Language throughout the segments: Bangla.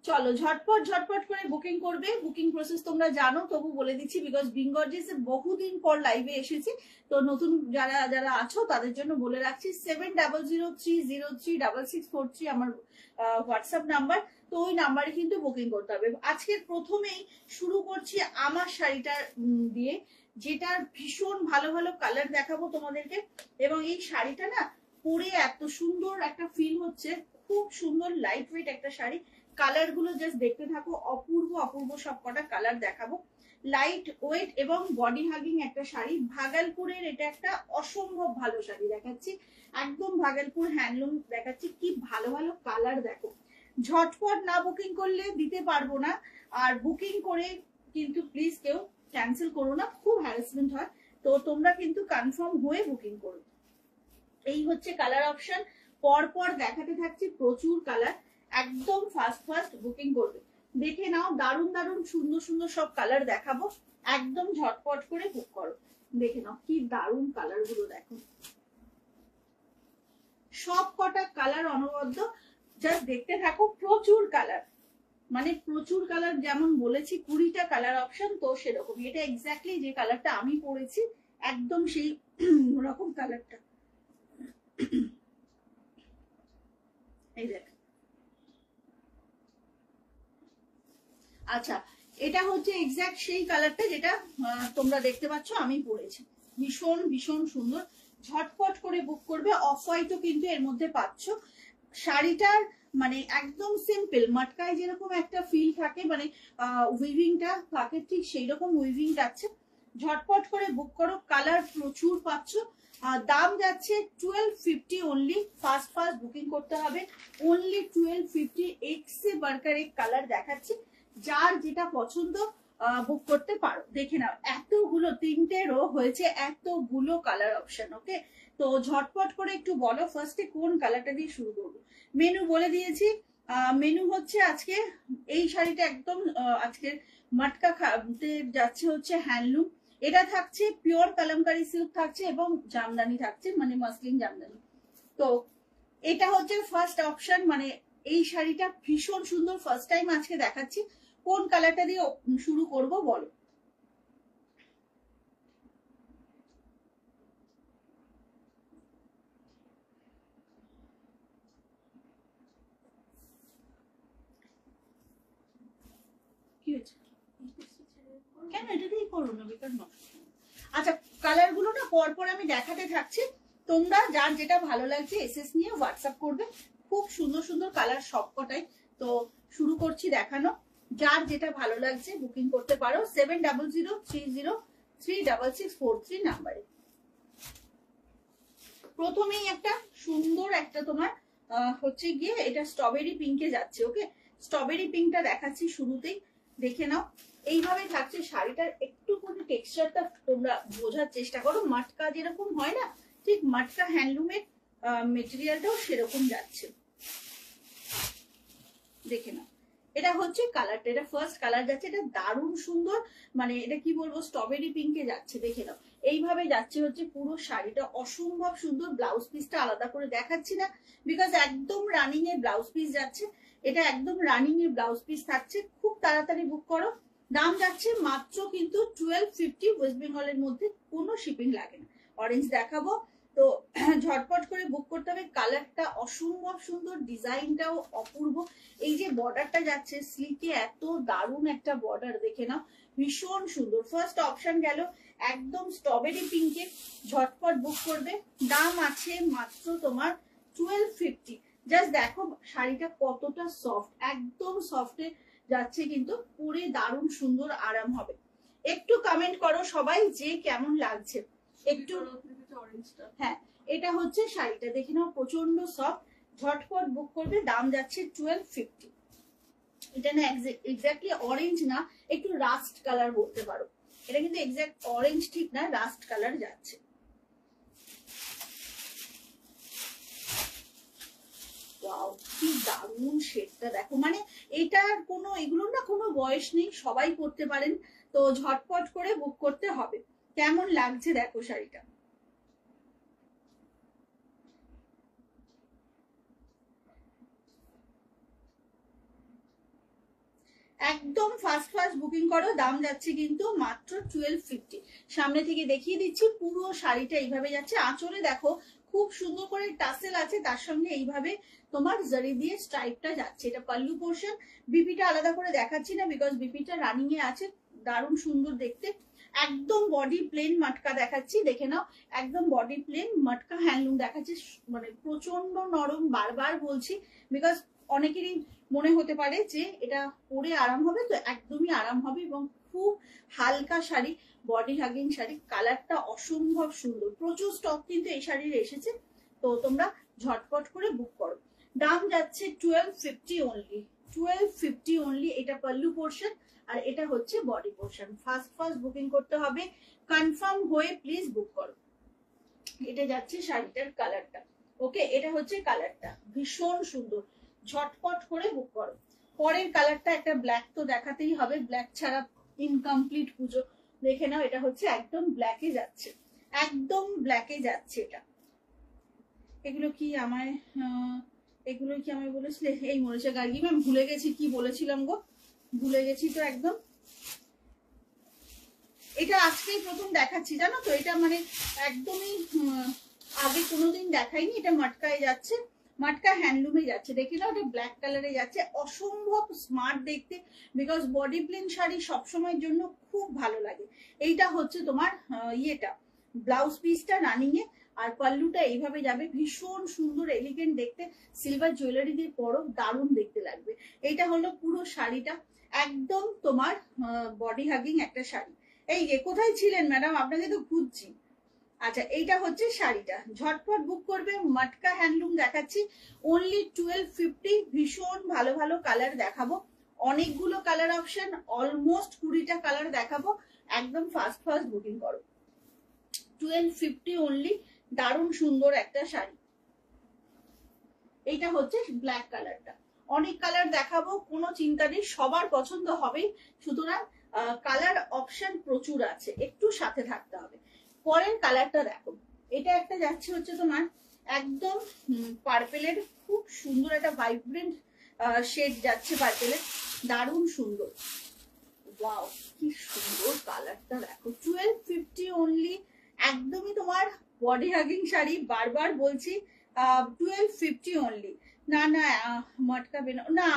চলো ঝটপট ঝটপট করে বুকিং করবে। বুকিং প্রসেস তোমরা জানো, তবু বলে দিচ্ছি বিকজ বিং গর্জিয়াসে বহুদিন পর লাইভে এসেছি, তো নতুন যারা যারা আছো তাদের জন্য বলে রাখছি 7003036643 আমার হোয়াটসঅ্যাপ নাম্বার। তো ওই নাম্বারে কিন্তু বুকিং করতে হবে। আজকের প্রথমেই শুরু করছি আমার শাড়িটা দিয়ে, যেটার ভীষণ ভালো ভালো কালার দেখাবো তোমাদেরকে। এবং এই শাড়িটা না পরে এত সুন্দর একটা ফিল হচ্ছে, খুব সুন্দর লাইট ওয়েট একটা শাড়ি। কালার গুলো জাস্ট দেখতে থাকো, অপূর্ব অপূর্ব সব কটা কালার দেখাবো। লাইট ওয়েট এবং বডি হাগিং একটা শাড়ি। ভাগলপুরের এটা একটা অসম্ভব ভালো শাড়ি দেখাচ্ছি, একদম ভাগলপুর হ্যান্ডলুম দেখাচ্ছি। কি ভালো ভালো কালার দেখো। ঝটপট না বুকিং করলে দিতে পারবো না। আর বুকিং করে কিন্তু প্লিজ কেউ ক্যান্সেল করো না, খুব হ্যারাসমেন্ট হয়। তো তোমরা কিন্তু কনফার্ম হয়ে বুকিং করো। এই হচ্ছে কালার অপশন, পর পর দেখাতে থাকছি প্রচুর কালার। একদম ফাস্ট ফাস্ট বুকিং করবে। দেখে নাও, দারুণ দারুণ সুন্দর সুন্দর সব কালার দেখাবো, একদম ঝটপট করে বুক করো। দেখে নাও কি দারুণ কালার গুলো দেখো, সব কটা কালার অনবদ্য, জাস্ট দেখতে থাকো। প্রচুর কালার, মানে প্রচুর কালার, যেমন বলেছি 20টা কালার অপশন, তো সেরকম। এটা এক্স্যাক্টলি যে কালারটা আমি পরেছি, একদম সেই রকম কালারটা। এই দেখ, আচ্ছা এটা হচ্ছে এক্স্যাক্ট সেই কালারটা যেটা তোমরা দেখতে পাচ্ছ আমি পরেছি। ভীষণ ভীষণ সুন্দর, ঝটপট করে বুক করবে। অফ হোয়াইটও কিন্তু এর মধ্যে পাচ্ছ। শাড়িটার মানে একদম সিম্পল, মটকায় যেরকম একটা ফিল থাকে, মানে উইভিংটা থাকে ঠিক সেই রকম উইভিং যাচ্ছে। ঝটপট করে বুক করো, কালার প্রচুর পাচ্ছ। দাম যাচ্ছে 1250 অনলি। ফাস্ট ফাস্ট বুকিং করতে হবে, অনলি 1250। এক্সে বার্কার এক কালার দেখাচ্ছি, যার যেটা পছন্দ বুক করতে পারো। দেখে নাও এতগুলো, 3টে রো হয়েছে, এতগুলো কালার অপশন। ওকে, তো ঝটপট করে একটু বলো ফার্স্টে কোন কালারটা দিয়ে শুরু করবো। মেনু বলে দিয়েছি, মেনু হচ্ছে আজকে এই শাড়িটা একদম আজকের মটকা যাচ্ছে হচ্ছে হ্যান্ডলুম। এটা থাকছে পিওর কালামকারী সিল্ক থাকছে এবং জামদানি থাকছে, মানে মাসলিন জামদানি। তো এটা হচ্ছে ফার্স্ট অপশন, মানে এই শাড়িটা ভীষণ সুন্দর, ফার্স্ট টাইম আজকে দেখাচ্ছি। কোন কালারটা দিয়ে শুরু করব বলো। কি হয়েছে, কেন এটা দিয়ে করো না, বেকার নষ্ট। আচ্ছা কালার গুলো না পরপর আমি দেখাতে থাকছি, তোমরা যার যেটা ভালো লাগছে এসএস নিয়ে হোয়াটসঅ্যাপ করবে। খুব সুন্দর সুন্দর কালার সবকটাই। তো শুরু করছি দেখানো, যার যেটা ভালো লাগছে বুকিং করতে পারো 7003036643 নাম্বারে। প্রথমেই একটা সুন্দর একটা তোমার হচ্ছে গিয়ে এটা স্ট্রবেরি পিঙ্কে যাচ্ছে। ওকে, স্ট্রবেরি পিঙ্কটা দেখাচ্ছি শুরুতেই, দেখে নাও। এইভাবে থাকছে শাড়িটার, একটু করে টেক্সচারটা তোমরা বোঝার চেষ্টা করো। মাটকা যেরকম হয় না, ঠিক মাটকা হ্যান্ডলুমের মেটেরিয়ালটাও সেরকম যাচ্ছে, দেখে নাও। এটা হচ্ছে কালারটা, এটা ফার্স্ট কালার যাচ্ছে, এটা দারুণ সুন্দর, মানে এটা কি বলবো স্ট্রবেরি পিঙ্কে যাচ্ছে, দেখে নাও। এইভাবে যাচ্ছে হচ্ছে পুরো শাড়িটা, অসম্ভব সুন্দর। ব্লাউজ পিসটা আলাদা করে দেখাচ্ছি না বিকজ একদম রানিং এ ব্লাউজ পিস যাচ্ছে, এটা একদম রানিং এ ব্লাউজ পিস থাকছে। খুব তাড়াতাড়ি বুক করো। দাম যাচ্ছে মাত্র কিন্তু 1250, ওয়েস্ট বেঙ্গলের মধ্যে, কোনো শিপিং লাগে না। অরেঞ্জ দেখাবো, তো ঝটপট করে বুক করতে হবে। কালারটা অসম্ভব সুন্দর, ডিজাইনটাও অপূর্ব। এই যে বর্ডারটা যাচ্ছে স্লিকে, এত দারুণ একটা বর্ডার, দেখে নাও ভীষণ সুন্দর। ফার্স্ট অপশন গেল একদম স্ট্রবেরি পিঙ্কে, ঝটপট বুক করবে। দাম আছে মাত্র তোমার 1250। জাস্ট দেখো শাড়িটা কতটা সফট, একদম সফটে যাচ্ছে, কিন্তু পরে দারুণ সুন্দর আরাম হবে। একটু কমেন্ট করো সবাই যে কেমন লাগছে একটু। হ্যাঁ এটা হচ্ছে শাড়িটা, দেখে নাও প্রচন্ড সফট। ঝটপট বুক করবে, দাম যাচ্ছে 1250। এটা না এক্স্যাক্টলি অরেঞ্জ না, একটু রাস্ট কালার বলতে পারো। এটা কিন্তু এক্স্যাক্ট অরেঞ্জ ঠিক না, রাস্ট কালার যাচ্ছে। ওয়াও কি দারুণ শেডটা দেখো, মানে এটার কোনো এগুলোর না কোনো বয়স নেই, সবাই পরতে পারেন। তো ঝটপট করে বুক করতে হবে। কেমন লাগছে দেখো শাড়িটা। একদম ফার্স্ট ফার্স্ট বুকিং করো, দাম যাচ্ছে কিন্তু মাত্র 1250। সামনে থেকে দেখিয়ে দিচ্ছি, পুরো শাড়িটা এইভাবে যাচ্ছে। আঁচলে দেখো খুব সুন্দর করে টাসেল আছে, তার সঙ্গে এইভাবে তোমার জারি দিয়ে স্ট্রাইপটা যাচ্ছে। এটা পাল্লু পোর্শন। বিপিটা আলাদা করে দেখাচ্ছি না, বিকজ বিপিটা রানিং এ আছে, দারুণ সুন্দর দেখতে। একদম বডি প্লেন মটকা দেখাচ্ছি, দেখে নাও। একদম বডি প্লেন মটকা হ্যান্ডলুম দেখাচ্ছি, মানে প্রচন্ড নরম, বারবার বলছি, বিকজ অনেকেরই মনে হতে পারে যে এটা পরে আরাম হবে, তো একদমই আরাম হবে। এবং খুব হালকা শাড়ি, বডি হাগিং শাড়ি, কালারটা অসম্ভব সুন্দর। প্রচুর স্টক কিন্তু এই শাড়ির এসেছে, তো তোমরা ঝটপট করে বুক করো। দাম যাচ্ছে 1250 অনলি, 1250 অনলি। এটা পাল্লু পোর্শন আর এটা হচ্ছে body portion. First first booking করতে হবে, কনফার্ম হয়ে প্লিজ বুক করো। এটা যাচ্ছে শাড়িটার কালারটা। ওকে, এটা হচ্ছে কালারটা, ভীষণ সুন্দর, ঝটপট করে বুক করো। পরের কালারটা একটা ব্ল্যাক তো দেখাতেই হবে, ব্ল্যাক ছাড়া ইনকমপ্লিট পুজো। দেখে নাও, এটা হচ্ছে একদম ব্ল্যাকে যাচ্ছে, একদম ব্ল্যাকে যাচ্ছে এটা। এগুলো কি আমায় বলেছিলে? এই মনে হচ্ছে গার্গি ম্যাম, ভুলে গেছি কি বলেছিলাম গো, ভুলে গেছি তো একদম। এটা আজকেই প্রথম দেখাচ্ছি জানো তো, এটা মানে একদমই আগে কোনোদিন দেখাইনি। এটা মটকায় যাচ্ছে, মটকা হ্যান্ডলুমে যাচ্ছে। দেখি না, ওটা ব্ল্যাক কালারে যাচ্ছে, অসম্ভব স্মার্ট দেখতে, বিকজ বডি প্লেন শাড়ি সবসময়ের জন্য খুব ভালো লাগে। এইটা হচ্ছে তোমার ইয়েটা, ব্লাউজ পিসটা রানিং এ, আর পাল্লুটা এইভাবে যাবে, ভীষণ সুন্দর এলিগেন্ট দেখতে। সিলভার জুয়েলারি দিয়ে পরো, দারুণ দেখতে লাগবে। এইটা হলো পুরো শাড়িটা, একদম তোমার বডি হাগিং একটা শাড়ি। এই যে কোথায় ছিলেন ম্যাডাম, আপনাকে তো খুঁজছি। আচ্ছা, এইটা হচ্ছে শাড়িটা, ঝটপট বুক করবে। মটকা হ্যান্ডলুম দেখাচ্ছি, অনলি 1250। ভীষণ ভালো ভালো কালার দেখাবো, অনেকগুলো কালার অপশন, অলমোস্ট 20টা কালার দেখাবো। একদম ফার্স্ট ফার্স্ট বুকিং করো, 1250 অনলি। দারুণ সুন্দর একটা শাড়ি। এইটা হচ্ছে ব্ল্যাক কালারটা। অনেক কালার দেখাবো, কোনো চিন্তা নেই, সবার পছন্দ হবে। সুতরাং কালার অপশন প্রচুর আছে, একটু সাথে থাকতে হবে। পরের কালারটা দেখো, এটা একটা যাচ্ছে হচ্ছে তোমার একদম পার্পেলের, খুব সুন্দর একটা ভাইব্রেন্ট শেড যাচ্ছে পার্পেলের, দারুণ সুন্দর। ওয়াও, কি সুন্দর কালারটা দেখো, 1250 অনলি। একদমই তোমার বডি হাগিং শাড়ি, বারবার বলছি 1250 অনলি। না না, মটকা বেনা না,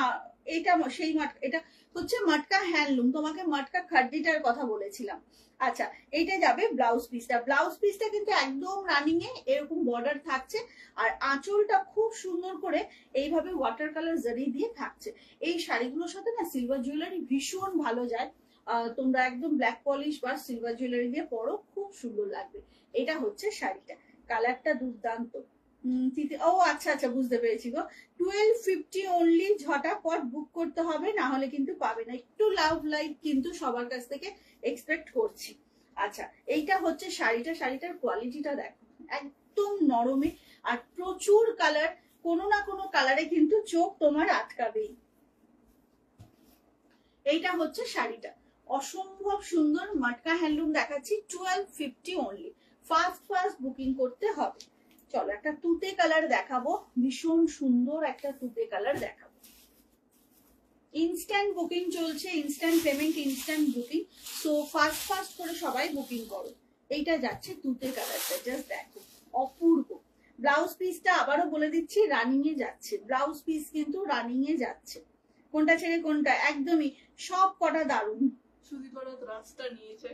এটা সেই মটকা, এটা হচ্ছে মটকা হ্যান্ডলুম। তোমাকে মটকা খাড্ডিটার কথা বলেছিলাম। আচ্ছা, এইটা যাবে ব্লাউজ পিসটা। ব্লাউজ পিসটা কিন্তু একদম রানিং এ এরকম বর্ডার থাকছে, আর আঁচলটা খুব সুন্দর করে এইভাবে ওয়াটার কালার জারি দিয়ে থাকছে। এই শাড়িগুলোর সাথে না সিলভার জুয়েলারি ভীষণ ভালো যায়। তোমরা একদম ব্ল্যাক পলিশ বা সিলভার জুয়েলারি দিয়ে পরো, খুব সুন্দর লাগবে। এটা হচ্ছে শাড়িটা, কালারটা দুর্দান্ত। ও আচ্ছা আচ্ছা, বুঝতে পেরেছি গো, 1250 অনলি। ঝটাপট বুক করতে হবে, না হলে কিন্তু পাবে না। একটু লাভ লাইক কিন্তু সবার কাছ থেকে এক্সপেক্ট করছি। আচ্ছা, এইটা হচ্ছে শাড়িটা, শাড়িটার কোয়ালিটিটা দেখো, একদম নরমে, আর প্রচুর কালার, কোনো না কোনো কালারে কিন্তু চোখ তোমার আটকাবেই। এইটা হচ্ছে শাড়িটা, অসম্ভব সুন্দর, মটকা হ্যান্ডলুম দেখাচ্ছি, 1250 অনলি। ফার্স্ট ফার্স্ট বুকিং করতে হবে। চলো একটা তুতে কালার দেখাবো, ভীষণ সুন্দর একটা তুতে কালার দেখাবো। ইনস্ট্যান্ট বুকিং চলছে, instant payment, instant booking. So first first করে সবাই বুকিং করো। এইটা যাচ্ছে তুতে কালারটা, জাস্ট দেখো, অপূর্ব। ব্লাউজ পিসটা আবারও বলে দিচ্ছি, রানিং এ যাচ্ছে, ব্লাউজ পিস কিন্তু রানিং এ যাচ্ছে। কোনটা ছেড়ে কোনটা, একদমই সব কটা দারুণ। সুদীপারা রাস্তা নিয়েছে,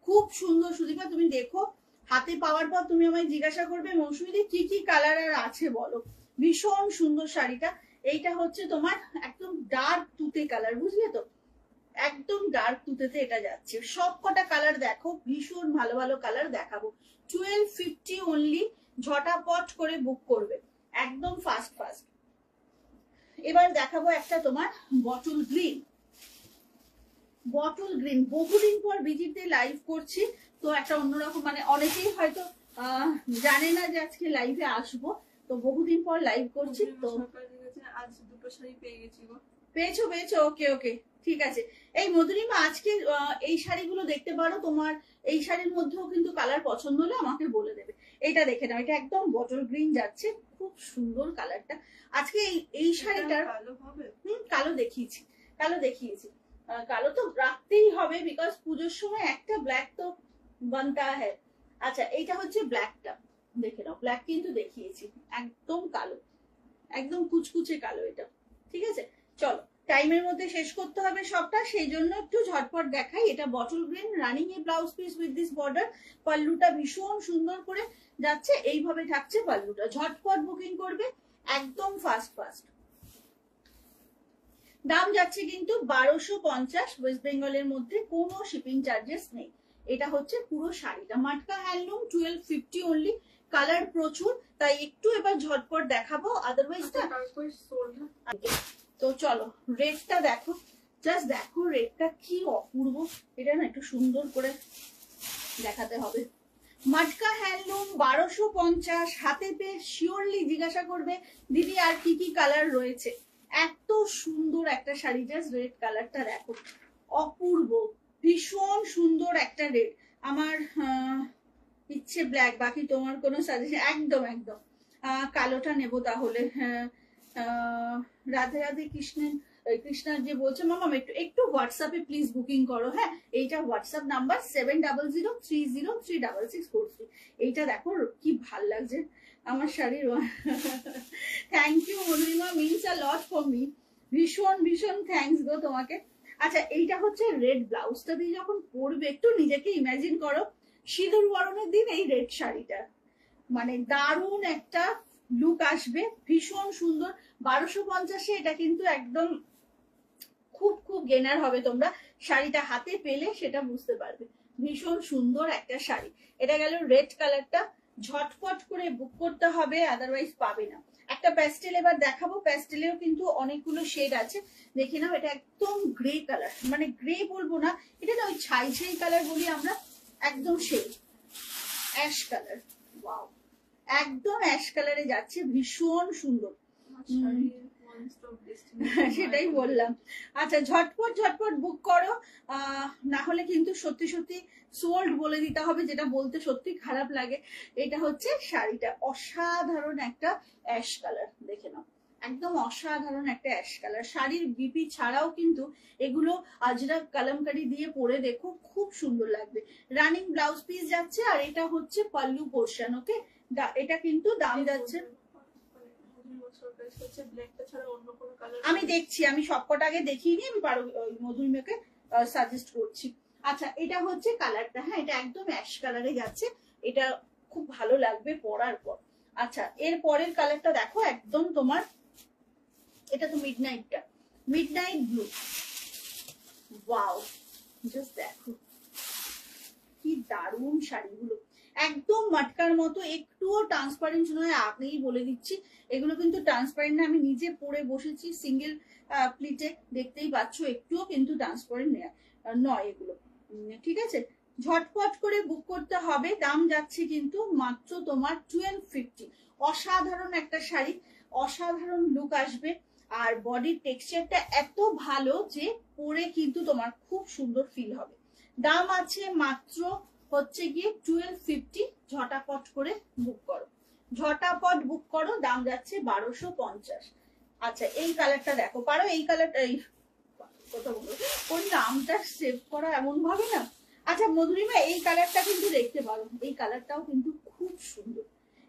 খুব সুন্দর। সুদীপা, তুমি দেখো, হাতে পাওয়ার পর তুমি আমায় জিজ্ঞাসা করবে মৌসুমীদি কি কি কালার আর আছে বলো। ভীষণ সুন্দর শাড়িটা। এইটা হচ্ছে তোমার একদম ডার্ক তুতে কালার, বুঝলে তো, একদম ডার্ক তুতেতে এটা যাচ্ছে। সব কটা কালার দেখো, ভীষণ ভালো ভালো কালার দেখাবো। 1250 অনলি, ঝটাপট করে বুক করবে, একদম ফাস্ট ফাস্ট। এবার দেখাবো একটা তোমার বটল গ্রিন। বটল গ্রিন, বহুদিন পর বিজিতে লাইভ করছি, তো একটা অন্যরকম, মানে অনেকেই হয়তো জানে না যে আজকে লাইভে আসবো, তো বহুদিন পর লাইভ করছি। তো আজ দুটো শাড়ি পেয়ে গেছি গো। পেয়েছো পেয়েছো, ওকে ওকে, ঠিক আছে। এই মধুরিমা, আজকে এই শাড়িগুলো দেখতে পারো, তোমার এই শাড়ির মধ্যেও কিন্তু কালার পছন্দ হলে আমাকে বলে দেবে। এটা দেখে নাও, এটা একদম বটল গ্রিন যাচ্ছে, খুব সুন্দর কালারটা। আজকে এই শাড়িটার কালো হবে, কালো দেখিয়েছি, কালো দেখিয়েছি। কালো তো রাখতেই হবে, বিকজ পুজোর সময় একটা ব্ল্যাক তো বানতা হ্যায়। আচ্ছা এইটা হচ্ছে ব্ল্যাকটা, দেখে নাও, ব্ল্যাক কিন্তু দেখিয়েছি, একদম কালো, একদম কুচকুচে কালো এটা। ঠিক আছে, চলো টাইমের মধ্যে শেষ করতে হবে সবটা, সেই জন্য একটু ঝটপট দেখাই। এটা bottle green running a blouse piece with this border, পাল্লুটা ভীষণ সুন্দর করে যাচ্ছে, এইভাবে থাকছে পাল্লুটা। ঝটপট বুকিং করবে, একদম ফাস্ট ফাস্ট। দাম যাচ্ছে কিন্তু 1250, ওয়েস্ট বেঙ্গলের মধ্যে, কোনো শিপিং চার্জেস নেই। এটা হচ্ছে পুরো শাড়িটা, মাটকা হ্যান্ডলুম, 1250 অনলি। কালার প্রচুর, তাই একটু এবার ঝটপট দেখাবো, আদারওয়াইজ তো চলো রেটটা দেখো, জাস্ট দেখো রেটটা কি অপূর্ব। এটা না একটু সুন্দর করে দেখাতে হবে। মাটকা হ্যান্ডলুম 1250, হাতে পেয়ে শিওরলি জিজ্ঞাসা করবে দিদি আর কি কি কালার রয়েছে। এত সুন্দর একটা শাড়ি, জাস্ট রেড কালারটা দেখো, অপূর্ব, ভীষণ সুন্দর একটা রেড। আমার ইচ্ছে ব্ল্যাক, বাকি তোমার কোনো সাজেশন? একদম একদম কালোটা নেব তাহলে। রাধে রাধে কৃষ্ণার যে বলছে মামা একটু একটু হোয়াটসঅ্যাপে প্লিজ বুকিং করো। হ্যাঁ, এইটা হোয়াটসঅ্যাপ নাম্বার 7003036643। এইটা দেখো কি ভাল লাগছে আমার শাড়ির। Thank you Madhurima, means a lot for me, ভীষণ ভীষণ থ্যাংকস গো তোমাকে। আচ্ছা এইটা হচ্ছে রেড, ব্লাউজটা দিয়ে যখন পরবে একটু নিজেকে ইমাজিন করো সিঁদুর বরণের দিন এই রেড শাড়িটা, মানে দারুণ একটা লুক আসবে, ভীষণ সুন্দর। 1250-এ এটা কিন্তু একদম খুব খুব গেনার হবে, তোমরা শাড়িটা হাতে পেলে সেটা বুঝতে পারবে। ভীষণ সুন্দর একটা শাড়ি। এটা গেল রেড কালারটা, ঝটপট করে বুক করতে হবে, আদারওয়াইজ পাবে না। একটা প্যাস্টেল এবার দেখাবো, প্যাস্টেলেও কিন্তু অনেকগুলো শেড আছে, দেখে নাও। এটা একদম গ্রে কালার, মানে গ্রে বলবো না, এটা না ওই ছাই ছাই কালার বলি আমরা, একদম সেই অ্যাশ কালার। ওয়াও, একদম অ্যাশ কালারে যাচ্ছে, ভীষণ সুন্দর। সেটাই বললাম। আচ্ছা ঝটপট ঝটপট বুক করো, না হলে কিন্তু সত্যি সত্যি সোল্ড বলে দিতে হবে, যেটা বলতে সত্যি খারাপ লাগে। এটা হচ্ছে শাড়িটা, অসাধারণ একটা অ্যাশ কালার, দেখে নাও, একদম অসাধারণ একটা অ্যাশ কালার। শাড়ির বিপি ছাড়াও কিন্তু এগুলো আজরা কালামকারি দিয়ে পরে দেখো, খুব সুন্দর লাগবে। রানিং ব্লাউজ পিস যাচ্ছে, আর এটা হচ্ছে পাল্লু পোর্শন। ওকে, এটা কিন্তু দাম যাচ্ছে, আমি দেখছি, আমি সবকটা আগে দেখিয়ে নিই, আমি মধুরিমাকে সাজেস্ট করছি। আচ্ছা এটা হচ্ছে কালারটা, হ্যাঁ এটা একদম অ্যাশ কালারে যাচ্ছে, এটা খুব ভালো লাগবে পরার পর। আচ্ছা এর পরের কালারটা দেখো, একদম তোমার, এটা তো মিডনাইটটা, মিডনাইট ব্লু। ওয়াও, জাস্ট দেখো কি দারুণ শাড়িগুলো, একদম মাটকার মতো, একটুও ট্রান্সপারেন্ট নয়, আগেই বলে দিচ্ছি। এগুলো কিন্তু ট্রান্সপারেন্ট না, আমি নিজে পরে বসেছি সিঙ্গেল প্লিটে, দেখতেই পাচ্ছ, একটুও কিন্তু ট্রান্সপারেন্ট নয় এগুলো। ঠিক আছে, ঝটপট করে বুক করতে হবে। দাম যাচ্ছে কিন্তু মাত্র তোমার 1250। অসাধারণ একটা শাড়ি, অসাধারণ লুক আসবে, আর বডির টেক্সচারটা এত ভালো যে পরে কিন্তু তোমার খুব সুন্দর ফিল হবে। দাম আছে মাত্র হচ্ছে গিয়ে 1250। ঝটাপট করে বুক করো, ঝটাপট বুক করো, দাম যাচ্ছে 1250। আচ্ছা এই কালারটা দেখো, পারো এই কালারটা, এই কথা বলো, ওর নামটা সেভ করা এমন ভাবে না। আচ্ছা মধুরিমা এই কালারটা কিন্তু দেখতে পারো, এই কালারটাও কিন্তু খুব সুন্দর,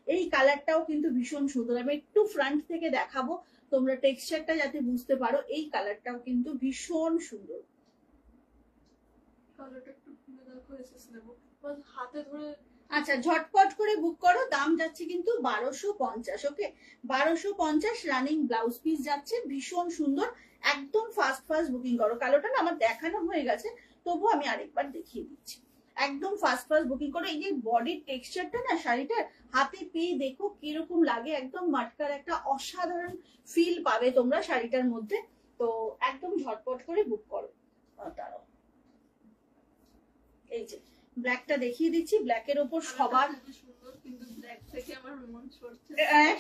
এই কালারটাও কিন্তু ভীষণ সুন্দর। আমি একটু ফ্রন্ট থেকে দেখাবো তোমরা টেক্সচারটা যাতে বুঝতে পারো, এই কালারটাও কিন্তু ভীষণ সুন্দর। আচ্ছা ঝটপট করে বুক করো, দাম যাচ্ছে কিন্তু 1250। ওকে 1250, রানিং ব্লাউজ পিস যাচ্ছে, ভীষণ সুন্দর, একদম ফাস্ট ফাস্ট বুকিং করো। কালোটা না আমার দেখানো হয়ে গেছে, তবু আমি আরেকবার দেখিয়ে দিচ্ছি, একদম ফাস্ট ফাস্ট বুকিং করো। এই যে বডির টেক্সচারটা না শাড়িটার, হাতে পেয়ে দেখো কিরকম লাগে, একদম মাটকার একটা অসাধারণ ফিল পাবে তোমরা শাড়িটার মধ্যে। তো একদম ঝটপট করে বুক করো। দাঁড়াও, এই যে ব্ল্যাকটা দেখিয়ে দিচ্ছি, ব্ল্যাকের উপর সবার,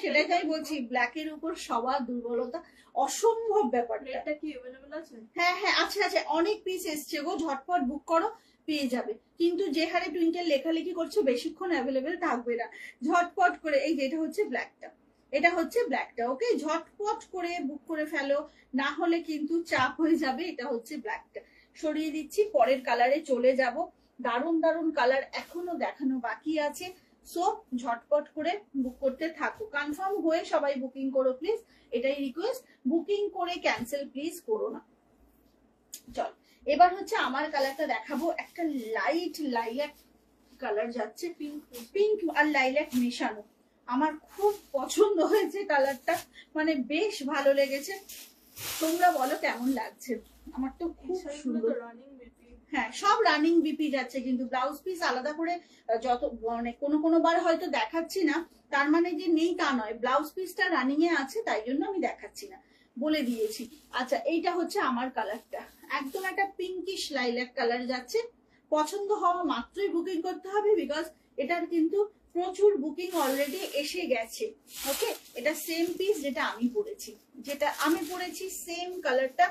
সেটাই তাই বলছি, ব্ল্যাকের উপর সবার দুর্বলতা, অসম্ভব ব্যাপারটা। হ্যাঁ হ্যাঁ আচ্ছা আচ্ছা, অনেক পিস এসছে গো, ঝটপট বুক করো, পেয়ে যাবে। কিন্তু যে হারে টুইঙ্কেল লেখালেখি করছো বেশিক্ষণ অ্যাভেলেবেল থাকবে না, ঝটপট করে। এই যে এটা হচ্ছে ব্ল্যাকটা, এটা হচ্ছে ব্ল্যাকটা। ওকে ঝটপট করে বুক করে ফেলো, না হলে কিন্তু চাপ হয়ে যাবে। এটা হচ্ছে ব্ল্যাকটা, সরিয়ে দিচ্ছি, পরের কালারে চলে যাব। দারুণ দারুণ কালার এখনো দেখানো বাকি আছে, সো ঝটপট করে বুক করতে থাকো। কনফার্ম হয়ে সবাই বুকিং করো প্লিজ, এটাই রিকোয়েস্ট। বুকিং করে ক্যান্সেল প্লিজ করো না। চল এবার হচ্ছে আমার কালারটা দেখাবো, একটা লাইট লাইল্যাক কালার যাচ্ছে, পিঙ্ক আর লাইল্যাক মেশানো। আমার খুব পছন্দ হয়েছে কালারটা, মানে বেশ ভালো লেগেছে। তোমরা বলো কেমন লাগছে? আমার তো খুব সুন্দর। হ্যাঁ, সব রানিং বিপি যাচ্ছে, কিন্তু ব্লাউজ পিস আলাদা করে যত মানে কোনো বার হয়তো দেখাচ্ছি না, তার মানে যে নেই তা নয়। ব্লাউজ পিসটা রানিং এ আছে, তাই জন্য আমি দেখাচ্ছি না, বলে দিয়েছি। আচ্ছা, এইটা হচ্ছে আমার কালারটা, একদম একটা পিঙ্কিশ লাইল্যাক কালার যাচ্ছে। পছন্দ হওয়া মাত্রই বুকিং করতে হবে, বিকজ এটার কিন্তু প্রচুর বুকিং অলরেডি এসে গেছে। ওকে, এটা সেম পিস যেটা আমি পরেছি সেম কালারটা,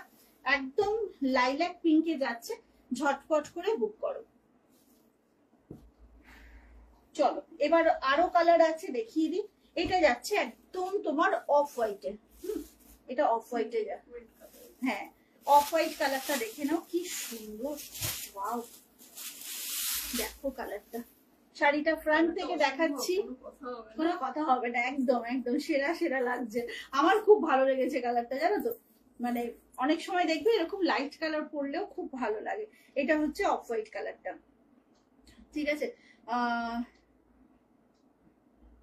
একদম লাইল্যাক পিঙ্কে যাচ্ছে। ঝটপট করে বুক করো। চলো এবার আরো কালার আছে, দেখিয়ে দিই। এটা যাচ্ছে একদম তোমার অফ হোয়াইটে। এটা অফ হোয়াইটে যাচ্ছে। হ্যাঁ, অফ হোয়াইট কালারটা দেখে নাও, কি সুন্দর। ওয়াও, দেখো কালারটা। শাড়িটা ফ্রন্ট থেকে দেখাচ্ছি, কোনো কথা হবে না, একদম একদম সেরা সেরা লাগছে। আমার খুব ভালো লেগেছে কালারটা, জানো তো। মানে অনেক সময় দেখবে এরকম লাইট কালার পরলেও খুব ভালো লাগে। এটা হচ্ছে অফ হোয়াইট কালারটা, ঠিক আছে।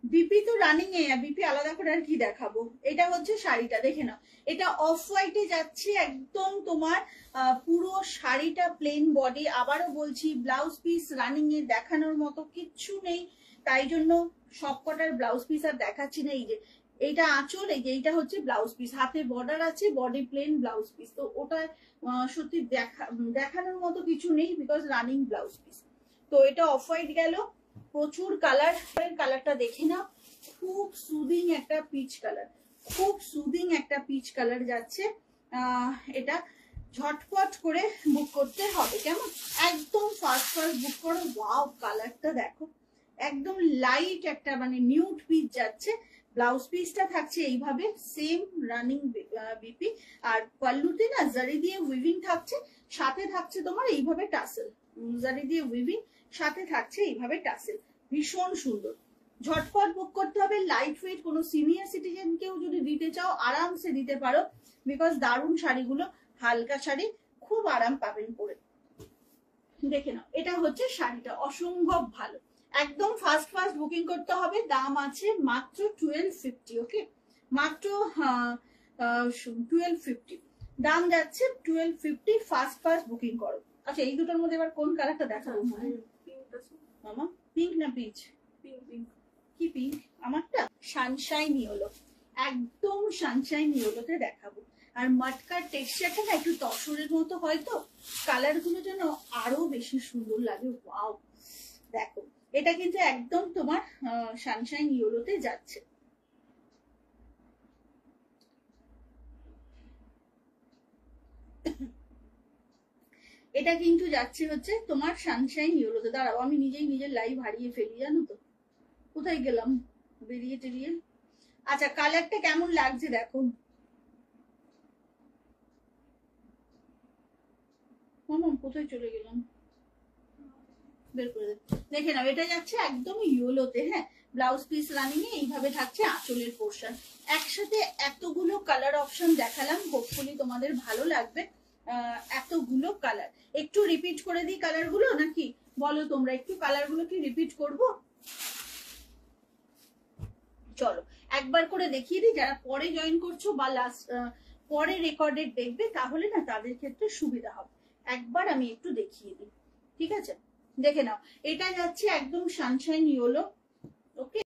বিপি তো রানিং এ, বিপি আলাদা করে আর কি দেখাবো। এটা হচ্ছে শাড়িটা, দেখে নাও। এটা অফ হোয়াইটে যাচ্ছে একদম তোমার পুরো শাড়িটা প্লেন বডি। আবারও বলছি, ব্লাউজ পিস রানিং এ দেখানোর মতো কিচ্ছু নেই, তাই জন্য সবকটার ব্লাউজ পিস আর দেখাচ্ছি না। এই যে এইটা আঁচল, এই যে এইটা হচ্ছে ব্লাউজ পিস, হাতে বর্ডার আছে, বডি প্লেন ব্লাউজ পিস। তো ওটা সত্যি দেখানোর মতো কিছু নেই, বিকজ রানিং ব্লাউজ পিস। তো এটা অফ হোয়াইট গেল। প্রচুর কালার, কালারটা দেখে নাও, খুব সুদিং একটা পিচ কালার, খুব সুদিং একটা পিচ কালার যাচ্ছে। এটা ঝটপট করে বুক করতে হবে, কেমন? একদম ফার্স্ট বুক করো। ওয়াও, কালারটা দেখো, একদম লাইট একটা মানে নিউড পিচ যাচ্ছে। ব্লাউজ পিসটা থাকছে এইভাবে সেম রানিং বিপি, আর পাল্লুতে না জারি দিয়ে উইভিং থাকছে, সাথে থাকছে তোমার এইভাবে টাসেল, জারি দিয়ে উইভিং, সাথে থাকছে এইভাবে টাসেল। ভীষণ সুন্দর, ঝটপট বুক করতে হবে। লাইট ওয়েট, কোনো সিনিয়র সিটিজেন কেও যদি দিতে চাও আরামসে দিতে পারো, বিকজ দারুণ শাড়িগুলো, হালকা শাড়ি, খুব আরাম পাবেন পরে। দেখে নাও, এটা হচ্ছে শাড়িটা, অসম্ভব ভালো। একদম ফার্স্ট বুকিং করতে হবে। দাম আছে মাত্র 1250। ওকে, মাত্র 1250 দাম যাচ্ছে, 1250। ফার্স্ট বুকিং করো। আচ্ছা, এই দুটোর মধ্যে এবার কোন কালারটা দেখাবো মামা? পিঙ্ক না পিচ? কি পিঙ্ক? আমারটা সানশাইন ইয়েলো, একদম সানশাইন ইয়েলোতে দেখাবো। আর মটকার টেক্সচারটা না একটু তসরের মতো, হয়তো কালার গুলো যেন আরো বেশি সুন্দর লাগে। ওয়াও, দেখো এটা কিন্তু একদম তোমার সানশাইন ইয়েলোতে যাচ্ছে। এটা কিন্তু যাচ্ছে হচ্ছে তোমার সানশাইন ইয়েলোতে। দাঁড়াও, আমি নিজেই নিজের লাইভ হারিয়ে ফেলি, জানো তো, কোথায় গেলাম বেরিয়ে টেরিয়ে। আচ্ছা, কালারটা কেমন লাগছে দেখো। মামা কোথায় চলে গেলাম, বের করে দেখে নাও। এটা যাচ্ছে একদম ইয়েলোতে। হ্যাঁ, ব্লাউজ পিস রানিং এ এইভাবে থাকছে আঁচলের পোর্শন। একসাথে এতগুলো কালার অপশন দেখালাম, হোপফুলি তোমাদের ভালো লাগবে। এতগুলো কালার, একটু রিপিট করে দিই কালার গুলো নাকি বলো তোমরা? একটু কালার গুলো কি রিপিট করব? চলো একবার করে দেখিয়ে দিই, যারা পরে জয়েন করছো বা লাস্ট পরে রেকর্ডেড দেখবে, তাহলে না তাদের ক্ষেত্রে সুবিধা হবে। একবার আমি একটু দেখিয়ে দিই, ঠিক আছে? দেখে নাও, এটা যাচ্ছে একদম সানশাইন ইয়েলো। ওকে।